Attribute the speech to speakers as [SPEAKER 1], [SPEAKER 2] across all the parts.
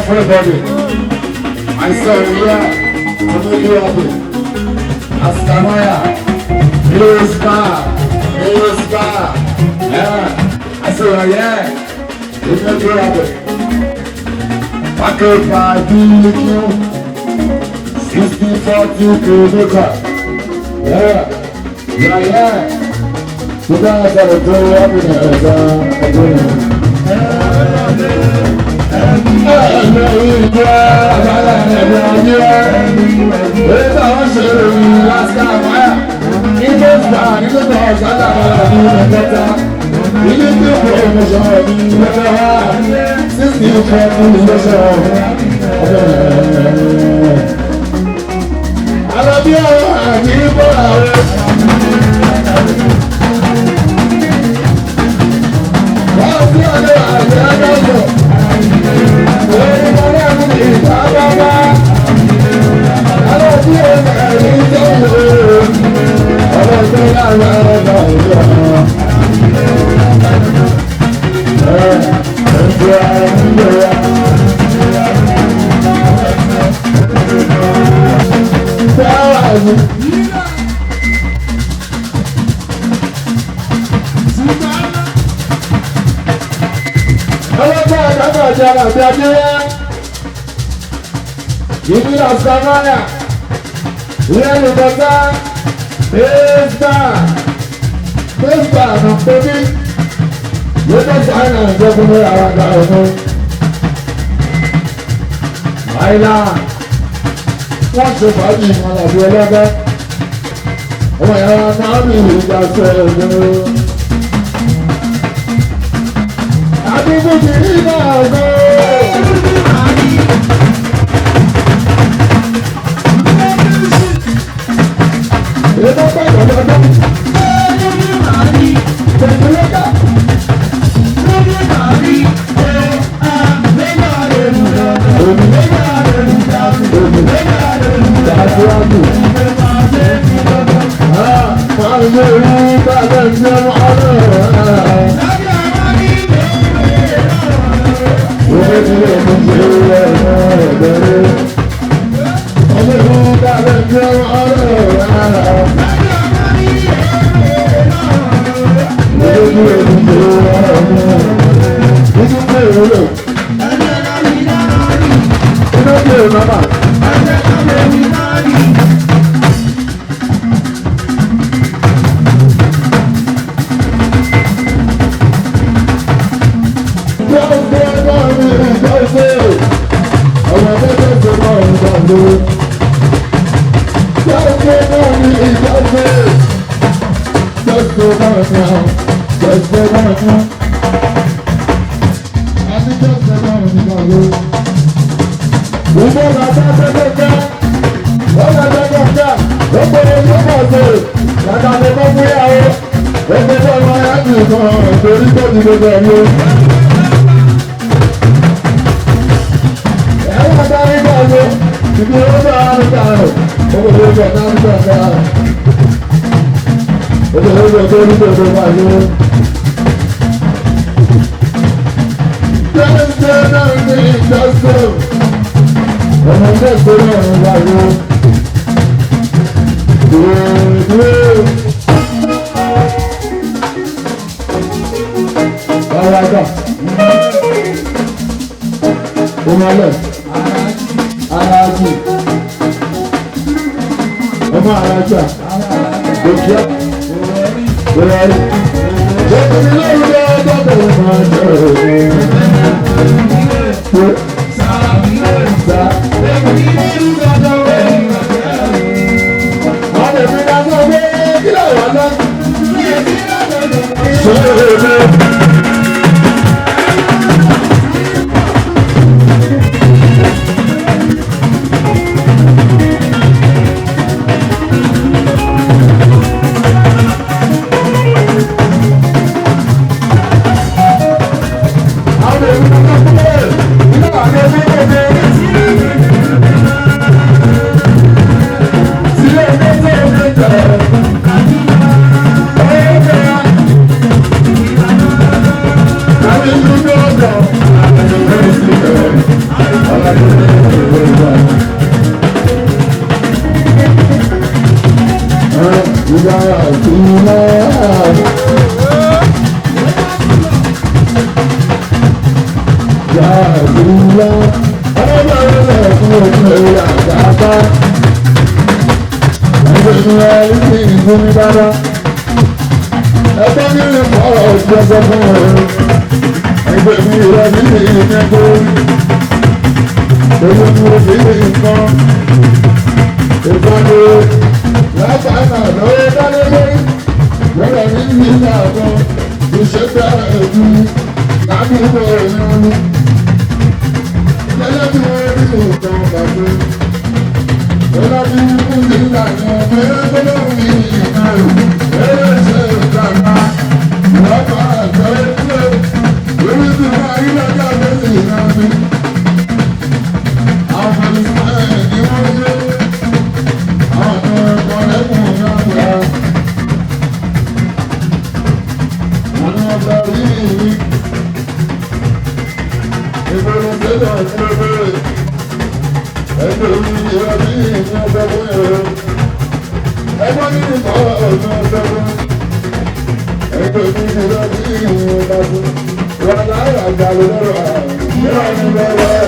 [SPEAKER 1] Everybody, I saw here to make you happy. Astamaya, here's God, yeah. I saw yeah, to make you happy. I could buy BQ, 60-40 kilometers, yeah. You guys gotta throw up in the wọ́n ṣe fàájì ìmọ̀làbí ọlọ́gbẹ́ ọmọ ìyára náà ní ìjà sọ ẹ̀gbẹ́ àdúgbò kìí náà gbọ́ ètò pẹ̀lú ọlọ́gbẹ́ tẹ̀síwẹ́ká lọ. Ọlọ́run lè fún òkú ẹ̀rọ àgbàgbà. Ẹgbẹ́ ìnira ìdí ìgbóni dáadáa. Ẹgbẹ́ mi lè fọ́ ọ̀gbọ́sọ fún ọ̀rọ̀. Ẹgbẹ́ mi rẹ̀ nílé ìmẹ́gbẹ́. Owó ni mo fi lè nǹkan. Ìpàdé lápáná lọ́wọ́ dálé lórí. Lọ́dọ̀ mi ní ìlà àbọ̀. Ìṣẹ́gbẹ́ ẹ̀dú ládùúgbò ìrìnàmú. Lẹ́lẹ́bí wọ́n rí nǹkan bàbá. Lọ́dọ̀ mi kú ní ìlànà mẹ́rẹ́gbẹ́lẹ́rù ìrìnàmú. Ẹ̀rẹ́sẹ̀ ìgbàgbà. Lọ́pàá àgbẹ̀ ẹ̀kúlẹ̀. Lórí ti máa rí lọ́jọ́ àgbẹ̀sẹ̀ ìrìnàmú. Àwọn ìsìnkú ni wọ́n ṣe. Àwọn ọ̀pọ̀ lẹ́kùn náà gbà. Ìgbèrò tẹ́lẹ̀ ìgbèrè, ẹgbẹ́ orí ìrọ̀ bí ìyẹn ọgbẹ́gbẹ́ ẹ̀rọ. Ẹgbẹ́ ní ìkọ́ ọ̀nà ọgbẹ́gbẹ́, ẹgbẹ́ orí ìrọ̀ bí ìyẹn ọgbẹ́gbẹ́. Wọ́n láyà àgbàlẹ̀ lọ́rọ̀ àìyàn ní bẹ́rẹ̀.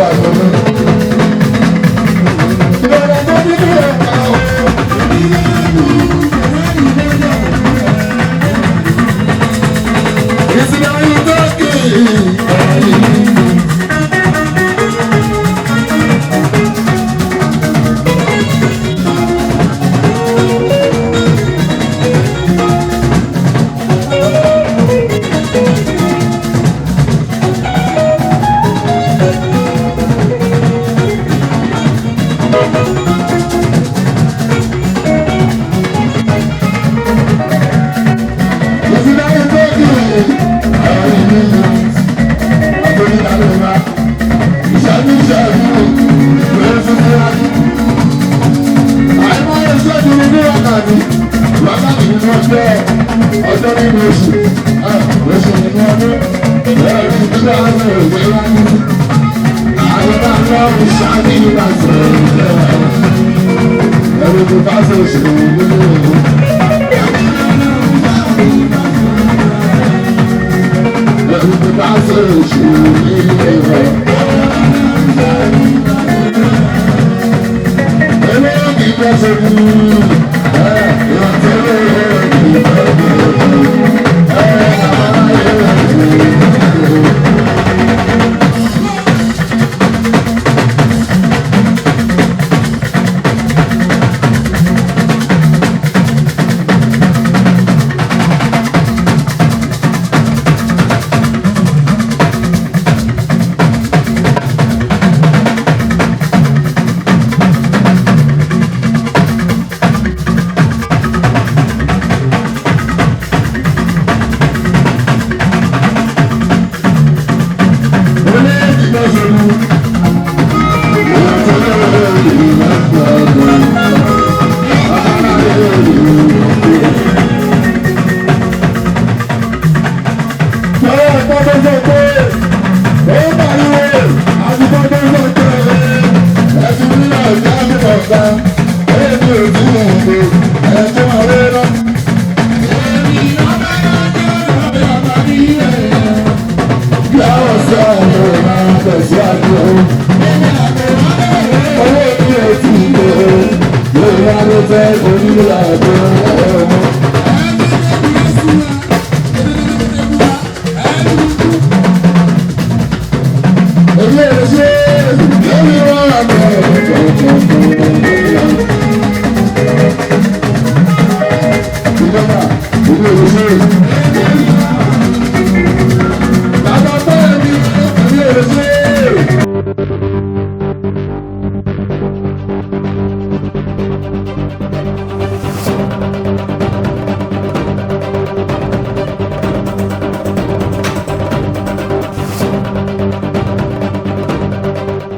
[SPEAKER 1] Everybody